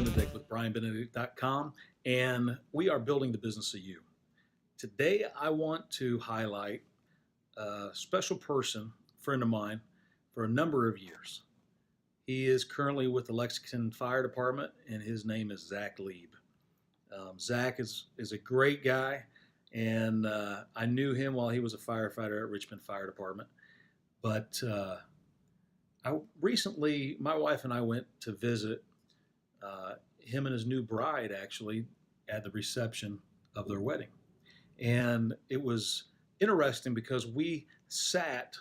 Benedict with BrianBenedict.com, and we are building the business of you. Today, I want to highlight a special person, friend of mine, for a number of years. He is currently with the Lexington Fire Department, and his name is Zach Lieb. Zach is a great guy, and I knew him while he was a firefighter at Richmond Fire Department. But recently, my wife and I went to visit him and his new bride, actually, at the reception of their wedding. And it was interesting because we sat,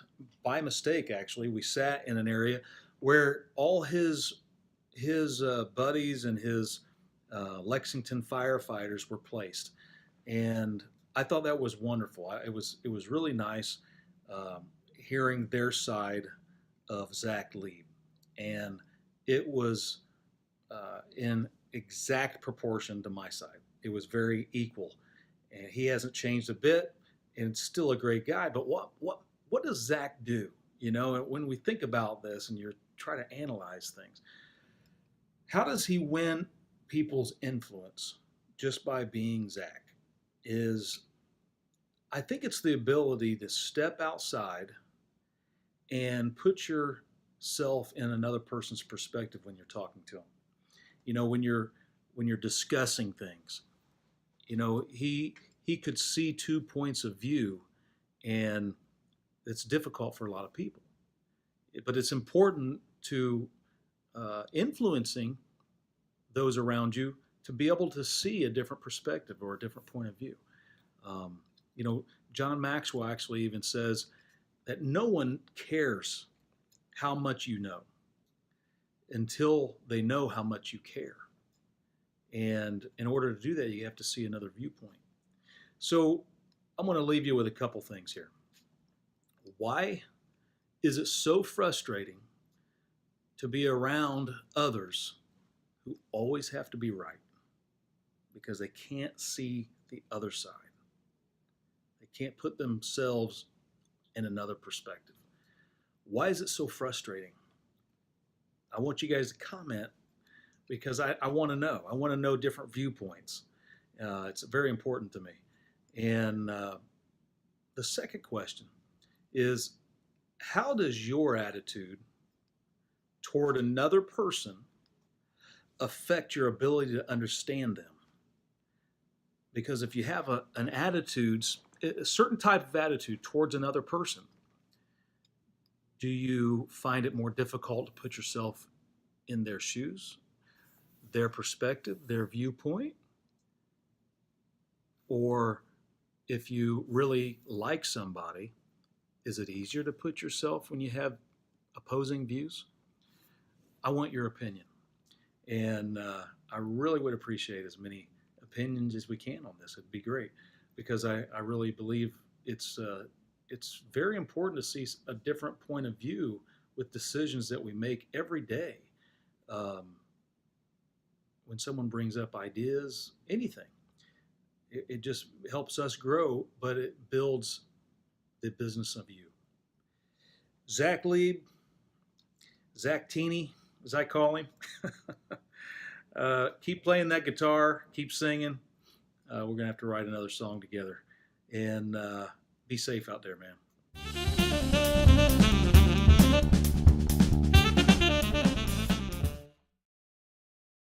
by mistake actually, we sat in an area where all his buddies and his Lexington firefighters were placed. And I thought that was wonderful. It was really nice hearing their side of Zach Lieb. And it was in exact proportion to my side. It was very equal. And he hasn't changed a bit, and still a great guy. But what does Zach do? You know, when we think about this and you're trying to analyze things, how does he win people's influence just by being Zach? I think it's the ability to step outside and put yourself in another person's perspective when you're talking to them. You know, when you're discussing things, you know, he could see 2 points of view, and it's difficult for a lot of people. But it's important to influencing those around you to be able to see a different perspective or a different point of view. You know, John Maxwell actually even says that no one cares how much you know until they know how much you care. And in order to do that, you have to see another viewpoint. So I'm going to leave you with a couple things here. Why is it so frustrating to be around others who always have to be right? Because they can't see the other side. They can't put themselves in another perspective. Why is it so frustrating? I want you guys to comment because I want to know. I want to know different viewpoints. It's very important to me. And the second question is, how does your attitude toward another person affect your ability to understand them? Because if you have a certain type of attitude towards another person, do you find it more difficult to put yourself in their shoes, their perspective, their viewpoint? Or if you really like somebody, is it easier to put yourself when you have opposing views? I want your opinion. And I really would appreciate as many opinions as we can on this. It'd be great, because I really believe it's very important to see a different point of view with decisions that we make every day. When someone brings up ideas, anything, it just helps us grow, but it builds the business of you. Zach Lieb, Zach Teeny, as I call him, keep playing that guitar, keep singing. We're going to have to write another song together. And be safe out there, man.